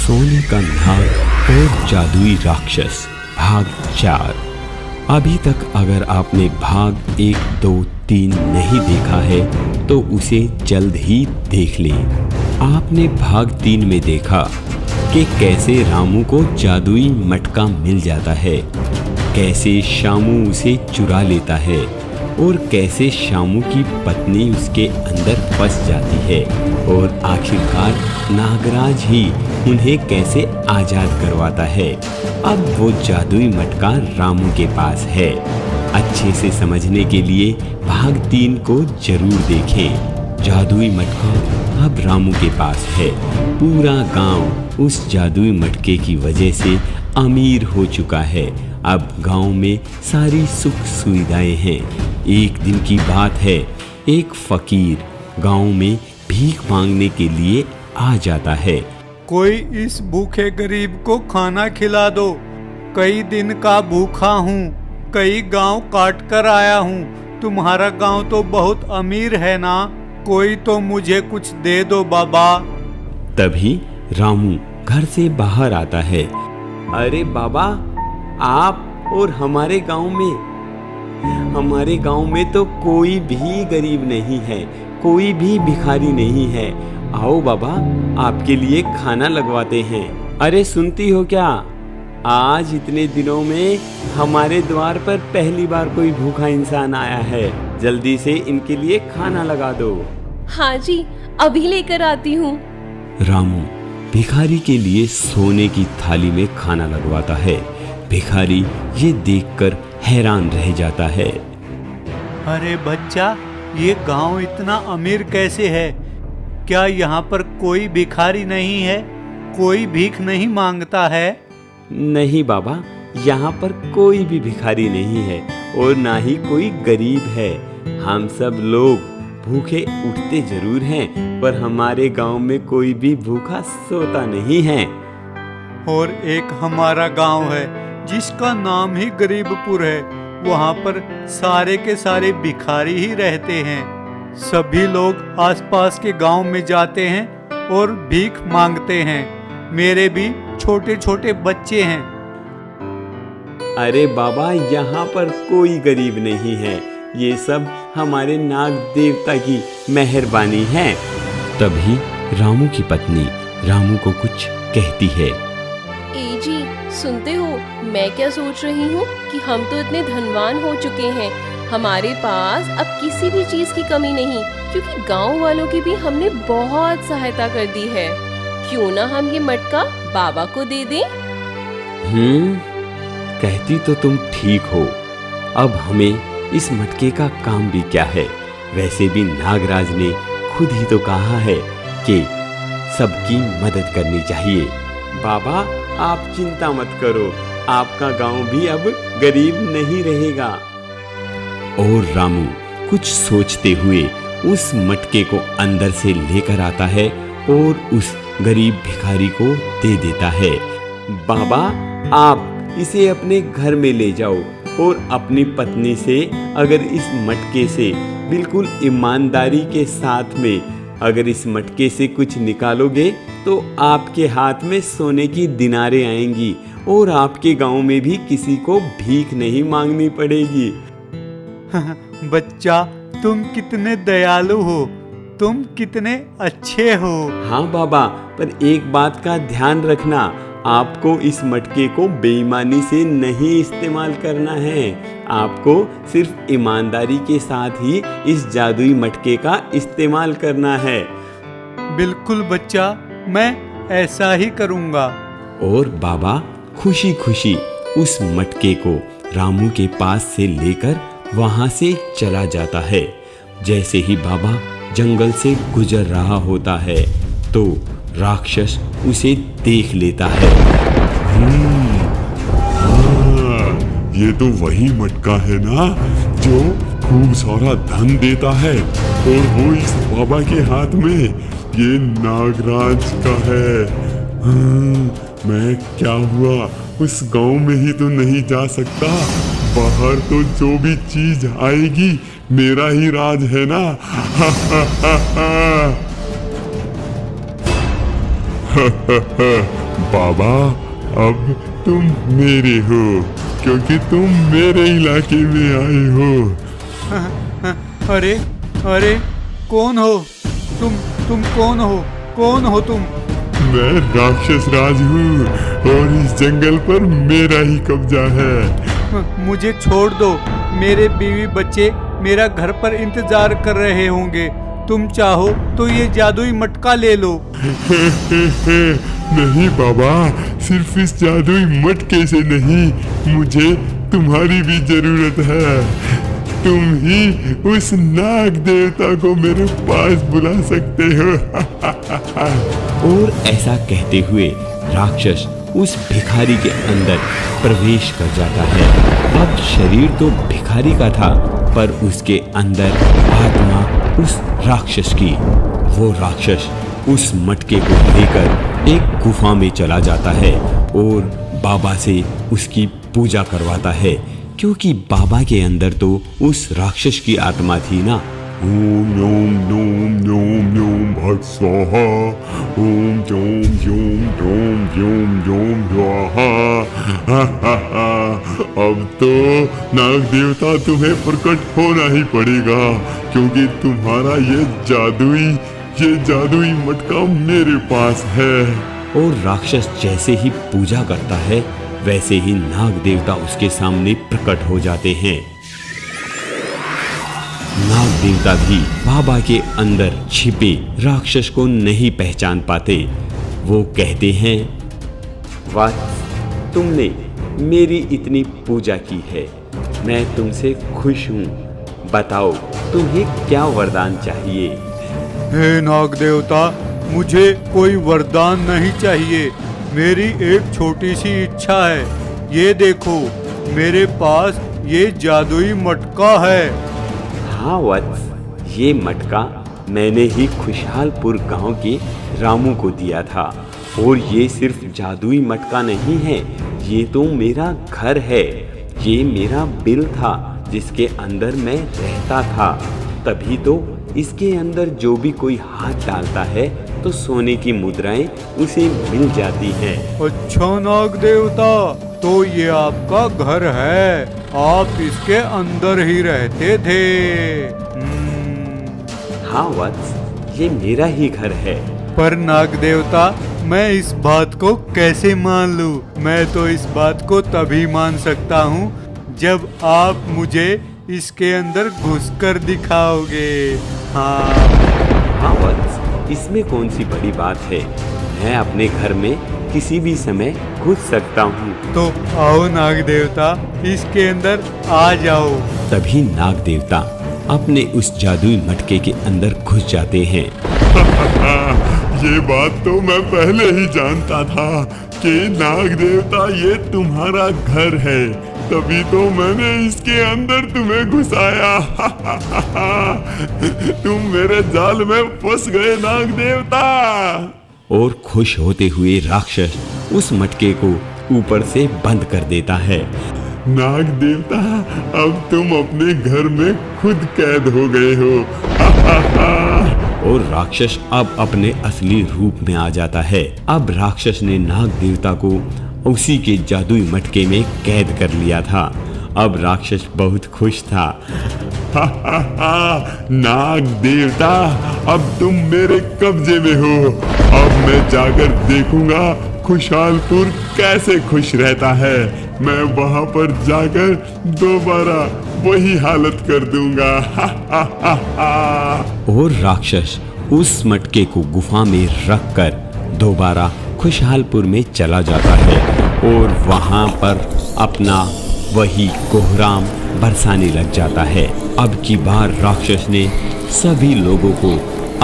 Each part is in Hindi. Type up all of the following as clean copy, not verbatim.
सोने का नाग और जादुई राक्षस भाग 4। अभी तक अगर आपने भाग 1, 2, 3 नहीं देखा है तो उसे जल्द ही देख लें। आपने भाग 3 में देखा कि कैसे रामू को जादुई मटका मिल जाता है, कैसे शामू उसे चुरा लेता है और कैसे शामू की पत्नी उसके अंदर फंस जाती है और आखिरकार नागराज ही उन्हें कैसे आज़ाद करवाता है। अब वो जादुई मटका रामू के पास है। अच्छे से समझने के लिए भाग 3 को जरूर देखें। जादुई मटका अब रामू के पास है। पूरा गांव उस जादुई मटके की वजह से अमीर हो चुका है। अब गांव में सारी सुख सुविधाएं हैं। एक दिन की बात है, एक फकीर गांव में भीख मांगने के लिए आ जाता है। कोई इस भूखे गरीब को खाना खिला दो, कई दिन का भूखा हूँ, कई गांव काट कर आया हूँ। तुम्हारा गांव तो बहुत अमीर है ना, कोई तो मुझे कुछ दे दो बाबा। तभी रामू घर से बाहर आता है। अरे बाबा, आप और हमारे गांव में तो कोई भी गरीब नहीं है, कोई भी भिखारी नहीं है। आओ बाबा, आपके लिए खाना लगवाते हैं। अरे सुनती हो क्या, आज इतने दिनों में हमारे द्वार पर पहली बार कोई भूखा इंसान आया है। जल्दी से इनके लिए खाना लगा दो। हाँ जी, अभी लेकर आती हूँ। रामू भिखारी के लिए सोने की थाली में खाना लगवाता है। भिखारी ये देखकर हैरान रह जाता है। अरे बच्चा, ये गांव इतना अमीर कैसे है? क्या यहाँ पर कोई भिखारी नहीं है? कोई भीख नहीं मांगता है? नहीं बाबा, यहाँ पर कोई भी भिखारी नहीं है और ना ही कोई गरीब है। हम सब लोग भूखे उठते जरूर हैं, पर हमारे गांव में कोई भी भूखा सोता नहीं है। और एक हमारा गांव है जिसका नाम ही गरीबपुर है। वहाँ पर सारे के सारे भिखारी ही रहते हैं। सभी लोग आसपास के गांव में जाते हैं और भीख मांगते हैं। मेरे भी छोटे छोटे बच्चे हैं। अरे बाबा, यहाँ पर कोई गरीब नहीं है। ये सब हमारे नाग देवता की मेहरबानी है। तभी रामू की पत्नी रामू को कुछ कहती है। ए जी, सुनते हो, मैं क्या सोच रही हूँ कि हम तो इतने धनवान हो चुके हैं, हमारे पास अब किसी भी चीज की कमी नहीं, क्योंकि गांव वालों की भी हमने बहुत सहायता कर दी है। क्यों ना हम ये मटका बाबा को दे दें? कहती तो तुम ठीक हो। अब हमें इस मटके का काम भी क्या है? वैसे भी नागराज ने खुद ही तो कहा है कि सबकी मदद करनी चाहिए। बाबा, आप चिंता मत करो, आपका गांव भी अब गरीब नहीं रहेगा। और रामू कुछ सोचते हुए उस मटके को अंदर से लेकर आता है और उस गरीब भिखारी को दे देता है। बाबा, आप इसे अपने घर में ले जाओ और अपनी पत्नी से अगर इस मटके से बिल्कुल ईमानदारी के साथ में अगर इस मटके से कुछ निकालोगे तो आपके हाथ में सोने की दिनारें आएंगी और आपके गांव में भी किसी को भीख नहीं मांगनी पड़ेगी। बच्चा, तुम कितने दयालु हो, तुम कितने अच्छे हो। हाँ बाबा, पर एक बात का ध्यान रखना, आपको इस मटके को बेईमानी से नहीं इस्तेमाल करना है। आपको सिर्फ ईमानदारी के साथ ही इस जादुई मटके का इस्तेमाल करना है। बिल्कुल बच्चा, मैं ऐसा ही करूँगा। और बाबा खुशी खुशी उस मटके को रामू के पास से लेकर वहां से चला जाता है। जैसे ही बाबा जंगल से गुजर रहा होता है तो राक्षस उसे देख लेता है। ये तो वही मटका है ना जो खूब सारा धन देता है, और वो इस बाबा के हाथ में ये नागराज का है। मैं क्या हुआ, उस गांव में ही तो नहीं जा सकता। बाहर तो जो भी चीज आएगी मेरा ही राज है ना। बाबा अब तुम मेरे हो क्योंकि तुम मेरे इलाके में आए हो। अरे अरे कौन हो तुम कौन हो तुम? मैं राक्षस राज हूँ और इस जंगल पर मेरा ही कब्जा है। मुझे छोड़ दो, मेरे बीवी बच्चे मेरा घर पर इंतजार कर रहे होंगे। तुम चाहो तो ये जादुई मटका ले लो। नहीं बाबा, सिर्फ इस जादुई मटके से नहीं, मुझे तुम्हारी भी जरूरत है। तुम ही उस नाग देवता को मेरे पास बुला सकते हो। और ऐसा कहते हुए राक्षस उस भिखारी के अंदर प्रवेश कर जाता है। अब शरीर तो भिखारी का था, पर उसके अंदर आत्मा उस राक्षस की। वो राक्षस उस मटके को लेकर एक गुफा में चला जाता है और बाबा से उसकी पूजा करवाता है, क्योंकि बाबा के अंदर तो उस राक्षस की आत्मा थी ना। ओम नोम नोम नोम नोम भट स्वाहा, ओम जोम जोम जोम जोम जोम स्वाहा। अब तो नाग देवता तुम्हें प्रकट होना ही पड़ेगा, क्योंकि तुम्हारा ये जादुई मटका मेरे पास है। और राक्षस जैसे ही पूजा करता है वैसे ही नाग देवता उसके सामने प्रकट हो जाते हैं। नाग देवता भी बाबा के अंदर छिपे राक्षस को नहीं पहचान पाते। वो कहते हैं, वत्स, तुमने मेरी इतनी पूजा की है, मैं तुमसे खुश हूँ। बताओ तुम्हें क्या वरदान चाहिए? हे नाग देवता, मुझे कोई वरदान नहीं चाहिए। मेरी एक छोटी सी इच्छा है। ये देखो, मेरे पास ये जादुई मटका है। हाँ वत्स, ये मटका मैंने ही खुशहालपुर गांव के रामू को दिया था। और ये सिर्फ जादुई मटका नहीं है, ये तो मेरा घर है। ये मेरा बिल था जिसके अंदर मैं रहता था। तभी तो इसके अंदर जो भी कोई हाथ डालता है तो सोने की मुद्राएं उसे मिल जाती हैं। अच्छा नाग देवता, तो ये आपका घर है, आप इसके अंदर ही रहते थे। हाँ वत्स, ये मेरा ही घर है। पर नाग देवता, मैं इस बात को कैसे मान लूं? मैं तो इस बात को तभी मान सकता हूँ जब आप मुझे इसके अंदर घुसकर दिखाओगे। हाँ वत्स, इसमें कौन सी बड़ी बात है? मैं अपने घर में किसी भी समय घुस सकता हूँ। तो आओ नाग देवता, इसके अंदर आ जाओ। तभी नाग देवता अपने उस जादुई मटके के अंदर घुस जाते हैं। ये बात तो मैं पहले ही जानता था कि नाग देवता ये तुम्हारा घर है, तभी तो मैंने इसके अंदर तुम्हें घुसाया। तुम मेरे जाल में फंस गए नाग देवता। और खुश होते हुए राक्षस उस मटके को ऊपर से बंद कर देता है। नाग देवता, अब तुम अपने घर में खुद कैद हो गए हो। और राक्षस अब अपने असली रूप में आ जाता है। अब राक्षस ने नाग देवता को उसी के जादुई मटके में कैद कर लिया था। अब राक्षस बहुत खुश था। नाग देवता, अब तुम मेरे कब्जे में हो। अब मैं जाकर देखूंगा खुशहालपुर कैसे खुश रहता है। मैं वहां पर जाकर दोबारा वही हालत कर दूंगा। और राक्षस उस मटके को गुफा में रखकर दोबारा खुशहालपुर में चला जाता है और वहां पर अपना वही कोहराम बरसाने लग जाता है। अब की बार राक्षस ने सभी लोगों को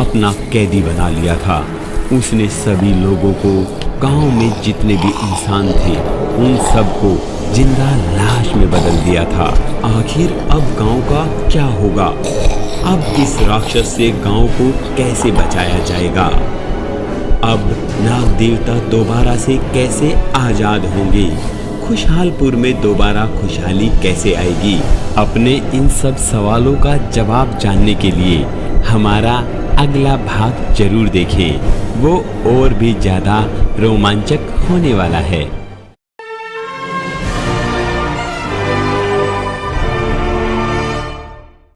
अपना कैदी बना लिया था। उसने सभी लोगों को, गांव में जितने भी इंसान थे, उन सबको जिंदा लाश में बदल दिया था। आखिर अब गांव का क्या होगा? अब इस राक्षस से गांव को कैसे बचाया जाएगा? अब नाग देवता दोबारा से कैसे आजाद होंगे? खुशहालपुर में दोबारा खुशहाली कैसे आएगी? अपने इन सब सवालों का जवाब जानने के लिए हमारा अगला भाग जरूर देखें, वो और भी ज्यादा रोमांचक होने वाला है।